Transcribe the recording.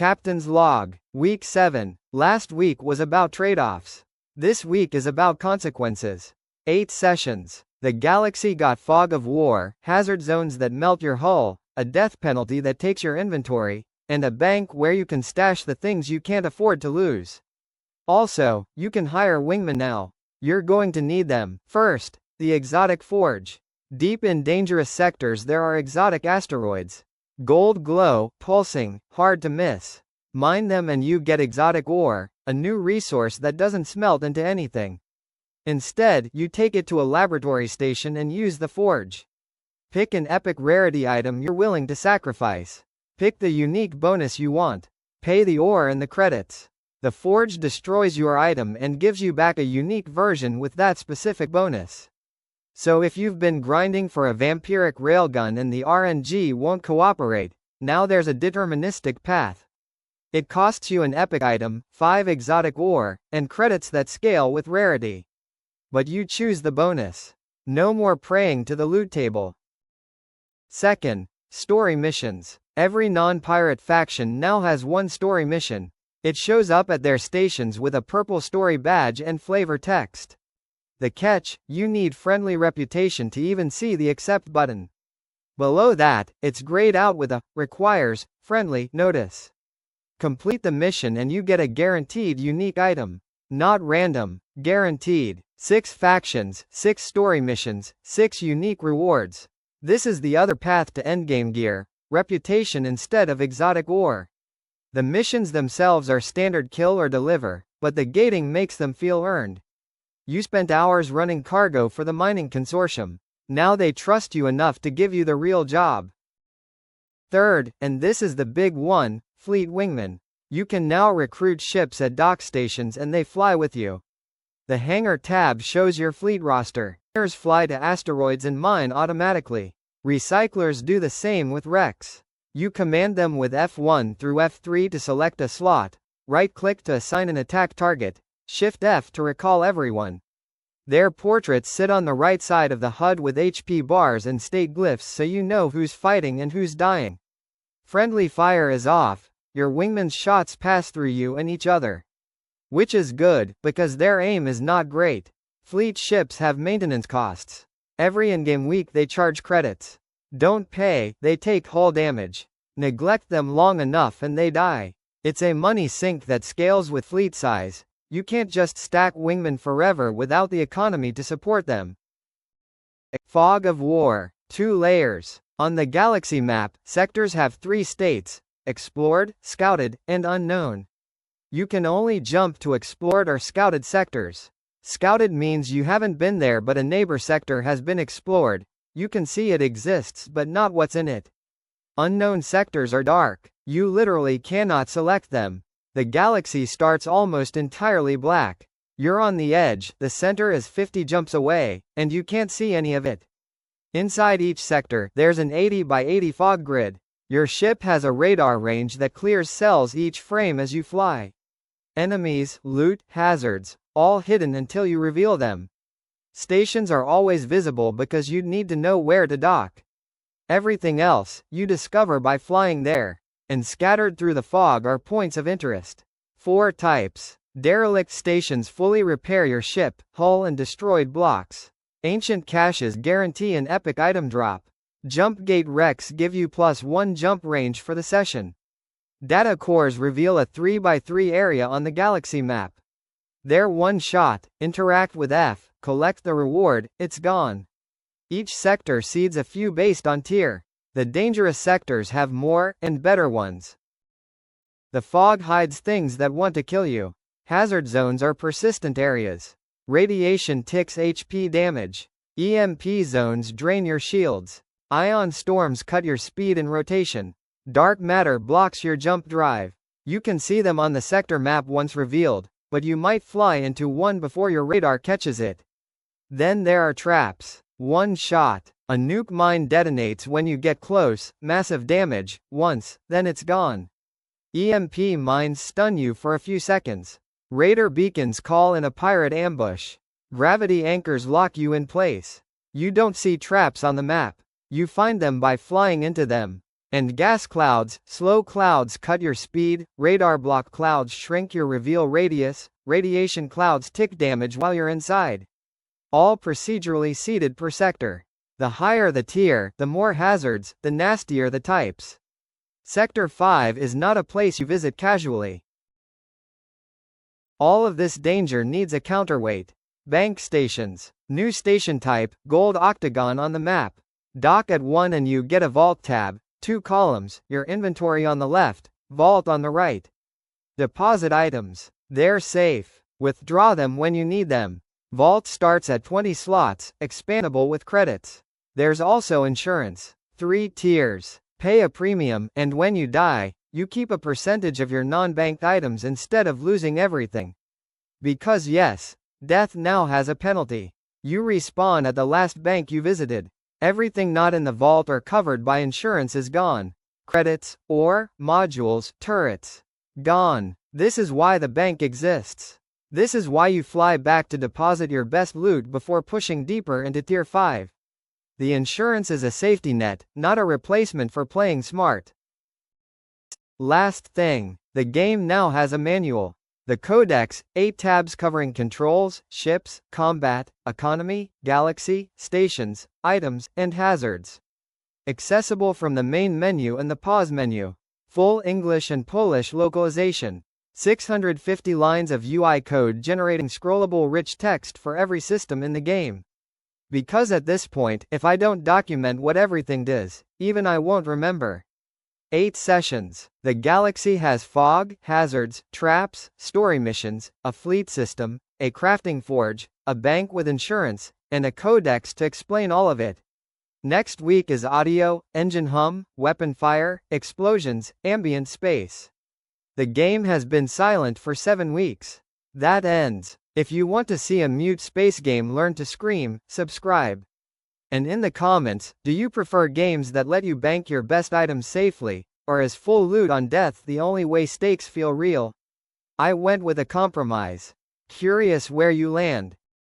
Captain's Log. Week 7. Last week was about trade-offs. This week is about consequences. 8 sessions. The galaxy got fog of war, hazard zones that melt your hull, a death penalty that takes your inventory, and a bank where you can stash the things you can't afford to lose. Also, you can hire wingmen now. You're going to need them. First, the exotic forge. Deep in dangerous sectors there are exotic asteroids. Gold glow, pulsing, hard to miss. Mine them and you get exotic ore, a new resource that doesn't smelt into anything. Instead, you take it to a laboratory station and use the forge. Pick an epic rarity item you're willing to sacrifice. Pick the unique bonus you want. Pay the ore and the credits. The forge destroys your item and gives you back a unique version with that specific bonus. So if you've been grinding for a vampiric railgun and the RNG won't cooperate, now there's a deterministic path. It costs you an epic item, 5 exotic ore, and credits that scale with rarity. But you choose the bonus. No more praying to the loot table. Second, story missions. Every non-pirate faction now has one story mission. It shows up at their stations with a purple story badge and flavor text. The catch, you need friendly reputation to even see the accept button. Below that, it's grayed out with a requires friendly notice. Complete the mission and you get a guaranteed unique item. Not random, guaranteed. 6 factions, 6 story missions, 6 unique rewards. This is the other path to endgame gear, reputation instead of exotic ore. The missions themselves are standard kill or deliver, but the gating makes them feel earned. You spent hours running cargo for the mining consortium. Now they trust you enough to give you the real job. Third, and this is the big one, fleet wingmen. You can now recruit ships at dock stations and they fly with you. The hangar tab shows your fleet roster. Miners fly to asteroids and mine automatically. Recyclers do the same with wrecks. You command them with F1 through F3 to select a slot, right-click to assign an attack target, Shift F to recall everyone. Their portraits sit on the right side of the HUD with HP bars and state glyphs so you know who's fighting and who's dying. Friendly fire is off, your wingmen's shots pass through you and each other. Which is good, because their aim is not great. Fleet ships have maintenance costs. Every in-game week they charge credits. Don't pay, they take hull damage. Neglect them long enough and they die. It's a money sink that scales with fleet size. You can't just stack wingmen forever without the economy to support them. Fog of War. 2 layers. On the galaxy map, sectors have 3 states: explored, scouted, and unknown. You can only jump to explored or scouted sectors. Scouted means you haven't been there but a neighbor sector has been explored. You can see it exists but not what's in it. Unknown sectors are dark. You literally cannot select them. The galaxy starts almost entirely black. You're on the edge, the center is 50 jumps away, and you can't see any of it. Inside each sector, there's an 80 by 80 fog grid. Your ship has a radar range that clears cells each frame as you fly. Enemies, loot, hazards, all hidden until you reveal them. Stations are always visible because you'd need to know where to dock. Everything else, you discover by flying there. And scattered through the fog are points of interest. 4 types. Derelict stations fully repair your ship, hull and destroyed blocks. Ancient caches guarantee an epic item drop. Jump gate wrecks give you +1 jump range for the session. Data cores reveal a 3x3 area on the galaxy map. They're one shot, interact with F, collect the reward, it's gone. Each sector seeds a few based on tier. The dangerous sectors have more, and better ones. The fog hides things that want to kill you. Hazard zones are persistent areas. Radiation ticks HP damage. EMP zones drain your shields. Ion storms cut your speed and rotation. Dark matter blocks your jump drive. You can see them on the sector map once revealed, but you might fly into one before your radar catches it. Then there are traps. One shot. A nuke mine detonates when you get close, massive damage, once, then it's gone. EMP mines stun you for a few seconds. Raider beacons call in a pirate ambush. Gravity anchors lock you in place. You don't see traps on the map. You find them by flying into them. And gas clouds, slow clouds cut your speed, radar block clouds shrink your reveal radius, radiation clouds tick damage while you're inside. All procedurally seeded per sector. The higher the tier, the more hazards, the nastier the types. Sector 5 is not a place you visit casually. All of this danger needs a counterweight. Bank stations. New station type, gold octagon on the map. Dock at 1 and you get a vault tab, 2 columns, your inventory on the left, vault on the right. Deposit items. They're safe. Withdraw them when you need them. Vault starts at 20 slots, expandable with credits. There's also insurance. 3 tiers. Pay a premium, and when you die, you keep a percentage of your non-banked items instead of losing everything. Because yes, death now has a penalty. You respawn at the last bank you visited. Everything not in the vault or covered by insurance is gone. Credits, ore, modules, turrets. Gone. This is why the bank exists. This is why you fly back to deposit your best loot before pushing deeper into Tier 5. The insurance is a safety net, not a replacement for playing smart. Last thing, the game now has a manual. The Codex, 8 tabs covering controls, ships, combat, economy, galaxy, stations, items, and hazards. Accessible from the main menu and the pause menu. Full English and Polish localization. 650 lines of UI code generating scrollable rich text for every system in the game. Because at this point, if I don't document what everything does, even I won't remember. 8 sessions. The galaxy has fog, hazards, traps, story missions, a fleet system, a crafting forge, a bank with insurance, and a codex to explain all of it. Next week is audio, engine hum, weapon fire, explosions, ambient space. The game has been silent for 7 weeks. That ends. If you want to see a mute space game learn to scream, subscribe. And in the comments, do you prefer games that let you bank your best items safely, or is full loot on death the only way stakes feel real? I went with a compromise. Curious where you land.